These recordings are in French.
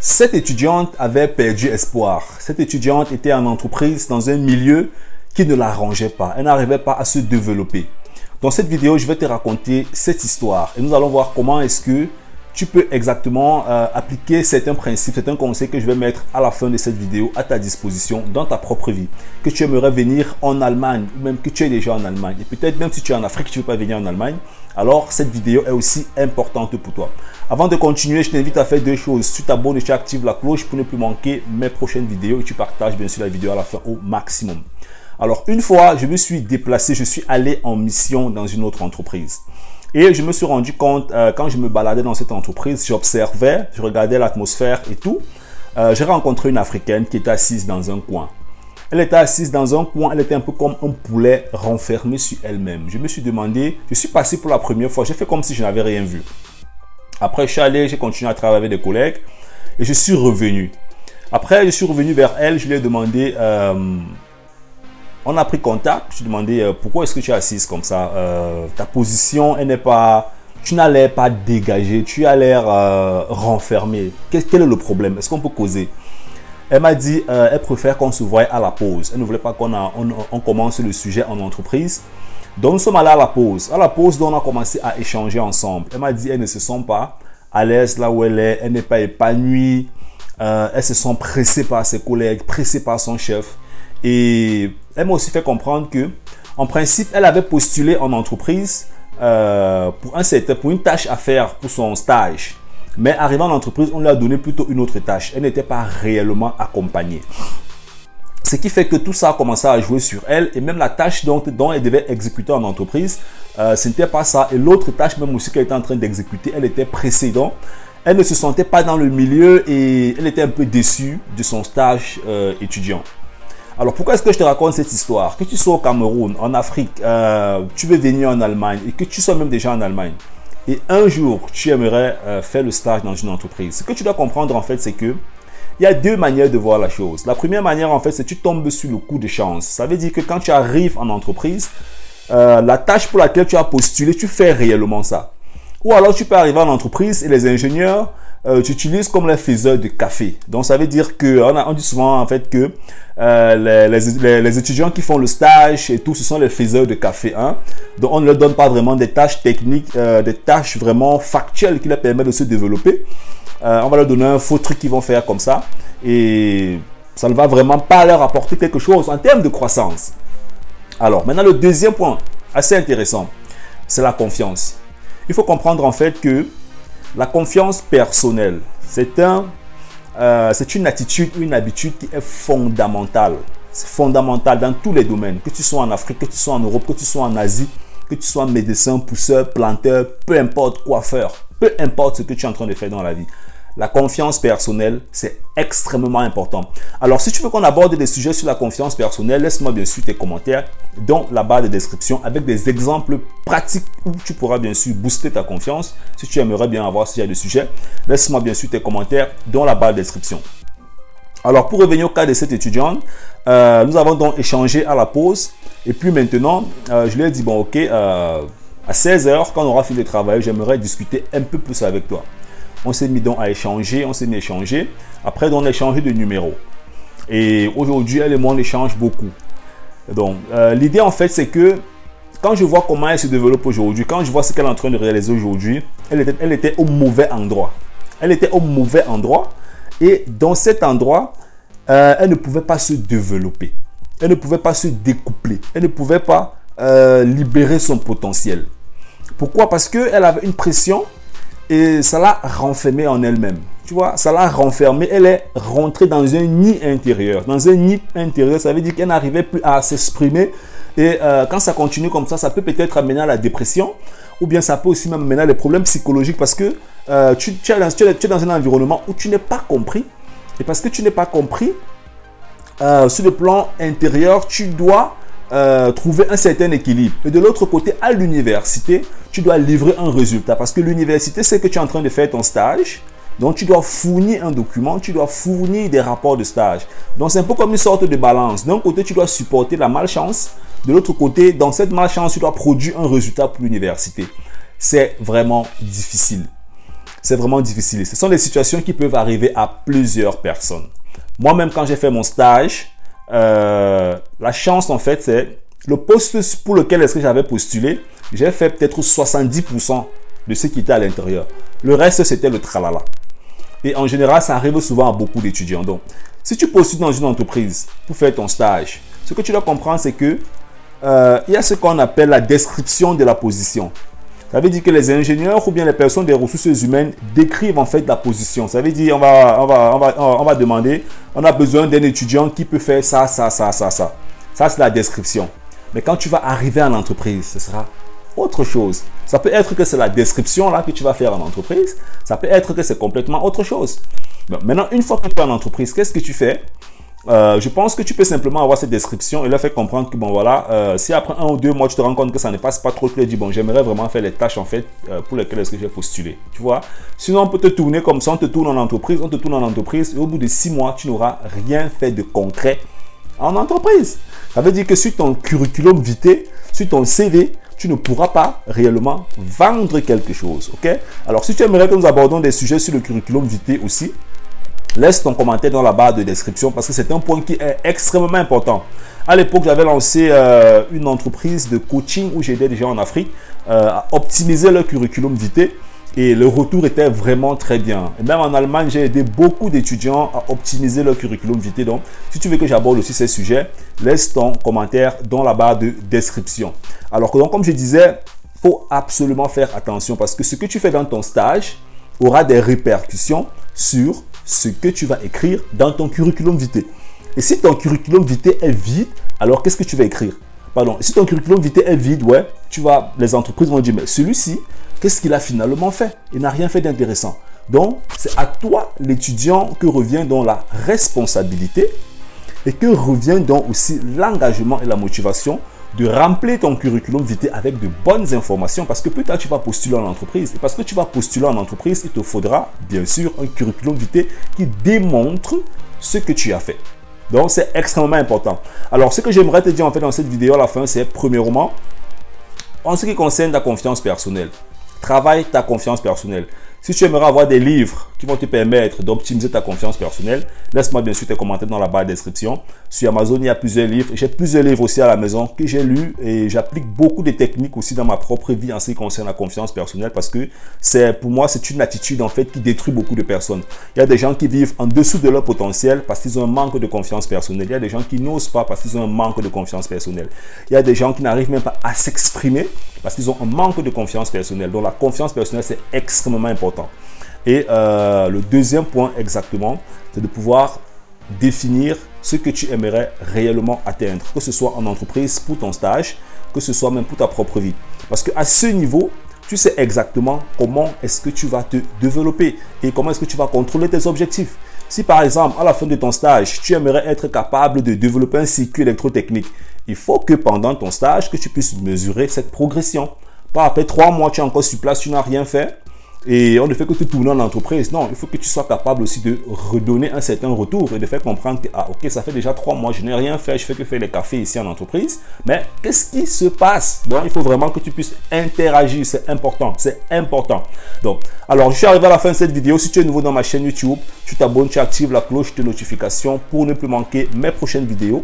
Cette étudiante avait perdu espoir. Cette étudiante était en entreprise dans un milieu qui ne l'arrangeait pas. Elle n'arrivait pas à se développer. Dans cette vidéo, je vais te raconter cette histoire et nous allons voir comment est-ce que tu peux exactement appliquer certains principes, certains conseils que je vais mettre à la fin de cette vidéo à ta disposition dans ta propre vie. Que tu aimerais venir en Allemagne ou même que tu es déjà en Allemagne. Et peut-être même si tu es en Afrique, tu ne veux pas venir en Allemagne, alors cette vidéo est aussi importante pour toi. Avant de continuer, je t'invite à faire deux choses. Tu t'abonnes et tu actives la cloche pour ne plus manquer mes prochaines vidéos et tu partages bien sûr la vidéo à la fin au maximum. Alors une fois, je me suis déplacé, je suis allé en mission dans une autre entreprise. Et je me suis rendu compte, quand je me baladais dans cette entreprise, j'observais, je regardais l'atmosphère et tout. J'ai rencontré une Africaine qui était assise dans un coin. Elle était assise dans un coin, elle était un peu comme un poulet renfermé sur elle-même. Je me suis demandé, je suis passé pour la première fois, j'ai fait comme si je n'avais rien vu. Après, je suis allé, j'ai continué à travailler avec des collègues et je suis revenu. Après, je suis revenu vers elle, je lui ai demandé... on a pris contact, je lui ai demandé pourquoi est-ce que tu es assise comme ça, ta position, elle n'est pas, tu n'as l'air pas dégagé, tu as l'air renfermé. Quel est le problème? Est-ce qu'on peut causer? Elle m'a dit, elle préfère qu'on se voie à la pause. Elle ne voulait pas qu'on commence le sujet en entreprise. Donc nous sommes allés à la pause. À la pause, donc, on a commencé à échanger ensemble. Elle m'a dit, elle ne se sent pas à l'aise là où elle n'est pas épanouie, elle se sent pressée par ses collègues, pressée par son chef. Et elle m'a aussi fait comprendre que, en principe, elle avait postulé en entreprise pour une tâche à faire pour son stage. Mais arrivant en entreprise, on lui a donné plutôt une autre tâche. Elle n'était pas réellement accompagnée. Ce qui fait que tout ça a commencé à jouer sur elle. Et même la tâche dont elle devait exécuter en entreprise, ce n'était pas ça. Et l'autre tâche même aussi qu'elle était en train d'exécuter, elle était pressée. Donc, elle ne se sentait pas dans le milieu et elle était un peu déçue de son stage étudiant. Alors, pourquoi est-ce que je te raconte cette histoire? Que tu sois au Cameroun, en Afrique, tu veux venir en Allemagne et que tu sois même déjà en Allemagne. Et un jour, tu aimerais faire le stage dans une entreprise. Ce que tu dois comprendre, en fait, c'est que il y a deux manières de voir la chose. La première manière, en fait, c'est que tu tombes sur le coup de chance. Ça veut dire que quand tu arrives en entreprise, la tâche pour laquelle tu as postulé, tu fais réellement ça. Ou alors, tu peux arriver en entreprise et les ingénieurs... tu utilises comme les faiseurs de café. Donc, ça veut dire que on dit souvent en fait que les étudiants qui font le stage et tout, ce sont les faiseurs de café. Hein? Donc, on ne leur donne pas vraiment des tâches techniques, des tâches vraiment factuelles qui leur permettent de se développer. On va leur donner un faux truc qu'ils vont faire comme ça. Et ça ne va vraiment pas leur apporter quelque chose en termes de croissance. Alors, maintenant, le deuxième point, assez intéressant, c'est la confiance. Il faut comprendre en fait que la confiance personnelle, c'est une attitude, une habitude qui est fondamentale. C'est fondamental dans tous les domaines. Que tu sois en Afrique, que tu sois en Europe, que tu sois en Asie, que tu sois médecin, pousseur, planteur, peu importe, coiffeur, peu importe ce que tu es en train de faire dans la vie. La confiance personnelle, c'est extrêmement important. Alors, si tu veux qu'on aborde des sujets sur la confiance personnelle, laisse-moi bien sûr tes commentaires dans la barre de description avec des exemples pratiques où tu pourras bien sûr booster ta confiance. Si tu aimerais bien avoir ce genre de sujet, laisse-moi bien sûr tes commentaires dans la barre de description. Alors, pour revenir au cas de cette étudiante, nous avons donc échangé à la pause. Et puis maintenant, je lui ai dit, bon, ok, à 16 h, quand on aura fini de travailler, j'aimerais discuter un peu plus avec toi. On s'est mis donc à échanger, on s'est mis à échanger. Après, on a échangé de numéros. Et aujourd'hui, elle et moi, on échange beaucoup. Donc, l'idée, en fait, c'est que quand je vois comment elle se développe aujourd'hui, quand je vois ce qu'elle est en train de réaliser aujourd'hui, elle était au mauvais endroit. Elle était au mauvais endroit. Et dans cet endroit, elle ne pouvait pas se développer. Elle ne pouvait pas se découpler. Elle ne pouvait pas libérer son potentiel. Pourquoi? Parce qu'elle avait une pression. Et ça l'a renfermée en elle-même. Tu vois, ça l'a renfermée. Elle est rentrée dans un nid intérieur. Dans un nid intérieur, ça veut dire qu'elle n'arrivait plus à s'exprimer. Et quand ça continue comme ça peut peut-être amener à la dépression. Ou bien ça peut aussi même amener à des problèmes psychologiques. Parce que tu es dans un environnement où tu n'es pas compris. Et parce que tu n'es pas compris, sur le plan intérieur, tu dois... trouver un certain équilibre. Et de l'autre côté, à l'université, tu dois livrer un résultat. Parce que l'université, c'est que tu es en train de faire ton stage. Donc, tu dois fournir un document, tu dois fournir des rapports de stage. Donc, c'est un peu comme une sorte de balance. D'un côté, tu dois supporter la malchance. De l'autre côté, dans cette malchance, tu dois produire un résultat pour l'université. C'est vraiment difficile. c'est vraiment difficile. Ce sont des situations qui peuvent arriver à plusieurs personnes. Moi-même, quand j'ai fait mon stage, la chance, en fait, c'est le poste pour lequel est-ce que j'avais postulé, j'ai fait peut-être 70% de ce qui était à l'intérieur. Le reste, c'était le tralala. Et en général, ça arrive souvent à beaucoup d'étudiants. Donc, si tu postules dans une entreprise pour faire ton stage, ce que tu dois comprendre, c'est que il y a ce qu'on appelle la description de la position. Ça veut dire que les ingénieurs ou bien les personnes des ressources humaines décrivent en fait la position. Ça veut dire on va demander, on a besoin d'un étudiant qui peut faire ça, ça, ça, ça, ça. Ça, c'est la description. Mais quand tu vas arriver en entreprise, ce sera autre chose. Ça peut être que c'est la description là que tu vas faire en entreprise. Ça peut être que c'est complètement autre chose. Bon, maintenant, une fois que tu es en entreprise, qu'est-ce que tu fais? Je pense que tu peux simplement avoir cette description et leur faire comprendre que bon voilà, si après 1 ou 2 mois tu te rends compte que ça ne passe pas trop, tu leur dis bon j'aimerais vraiment faire les tâches en fait pour lesquelles est-ce que j'ai postulé, tu vois. Sinon on peut te tourner comme ça, on te tourne en entreprise, et au bout de 6 mois tu n'auras rien fait de concret en entreprise. Ça veut dire que sur ton curriculum vitae, sur ton CV, tu ne pourras pas réellement vendre quelque chose, ok? Alors si tu aimerais que nous abordons des sujets sur le curriculum vitae aussi, laisse ton commentaire dans la barre de description parce que c'est un point qui est extrêmement important. À l'époque, j'avais lancé une entreprise de coaching où j'aidais des gens en Afrique à optimiser leur curriculum vitae et le retour était vraiment très bien. Et même en Allemagne, j'ai aidé beaucoup d'étudiants à optimiser leur curriculum vitae. Donc, si tu veux que j'aborde aussi ces sujets, laisse ton commentaire dans la barre de description. Alors que donc, comme je disais, il faut absolument faire attention parce que ce que tu fais dans ton stage aura des répercussions sur ce que tu vas écrire dans ton curriculum vitae. Et si ton curriculum vitae est vide, alors qu'est-ce que tu vas écrire? Pardon, si ton curriculum vitae est vide, ouais, les entreprises vont dire, mais celui-ci, qu'est-ce qu'il a finalement fait? Il n'a rien fait d'intéressant. Donc, c'est à toi, l'étudiant, que revient donc la responsabilité et que revient donc aussi l'engagement et la motivation de remplir ton curriculum vitae avec de bonnes informations parce que plus tard tu vas postuler en entreprise et parce que tu vas postuler en entreprise, il te faudra bien sûr un curriculum vitae qui démontre ce que tu as fait. Donc c'est extrêmement important. Alors ce que j'aimerais te dire en fait dans cette vidéo à la fin, c'est premièrement, en ce qui concerne ta confiance personnelle, travaille ta confiance personnelle. Si tu aimerais avoir des livres qui vont te permettre d'optimiser ta confiance personnelle, laisse-moi bien sûr tes commentaires dans la barre de description. Sur Amazon, il y a plusieurs livres. J'ai plusieurs livres aussi à la maison que j'ai lus et j'applique beaucoup de techniques aussi dans ma propre vie en ce qui concerne la confiance personnelle parce que pour moi, c'est une attitude en fait qui détruit beaucoup de personnes. Il y a des gens qui vivent en dessous de leur potentiel parce qu'ils ont un manque de confiance personnelle. Il y a des gens qui n'osent pas parce qu'ils ont un manque de confiance personnelle. Il y a des gens qui n'arrivent même pas à s'exprimer parce qu'ils ont un manque de confiance personnelle. Donc la confiance personnelle, c'est extrêmement important. Et le deuxième point exactement, c'est de pouvoir définir ce que tu aimerais réellement atteindre, que ce soit en entreprise, pour ton stage, que ce soit même pour ta propre vie. Parce qu'à ce niveau, tu sais exactement comment est-ce que tu vas te développer et comment est-ce que tu vas contrôler tes objectifs. Si par exemple, à la fin de ton stage, tu aimerais être capable de développer un circuit électrotechnique, il faut que pendant ton stage, que tu puisses mesurer cette progression. Pas après 3 mois, tu es encore sur place, tu n'as rien fait. Et on ne fait que te tourner en entreprise. Non, il faut que tu sois capable aussi de redonner un certain retour et de faire comprendre que, ah ok, ça fait déjà 3 mois, je n'ai rien fait, je fais que faire les cafés ici en entreprise. Mais qu'est-ce qui se passe? Donc, il faut vraiment que tu puisses interagir, c'est important, c'est important. Donc, alors, je suis arrivé à la fin de cette vidéo. Si tu es nouveau dans ma chaîne YouTube, tu t'abonnes, tu actives la cloche de notification pour ne plus manquer mes prochaines vidéos.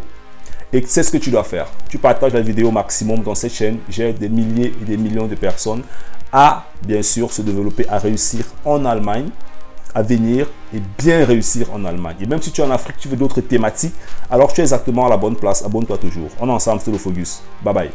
Et c'est ce que tu dois faire. Tu partages la vidéo au maximum dans cette chaîne. J'ai des milliers et des millions de personnes à, bien sûr, se développer, à réussir en Allemagne, à venir et bien réussir en Allemagne. Et même si tu es en Afrique, tu veux d'autres thématiques, alors tu es exactement à la bonne place. Abonne-toi toujours. On est ensemble, c'est le Focus. Bye bye.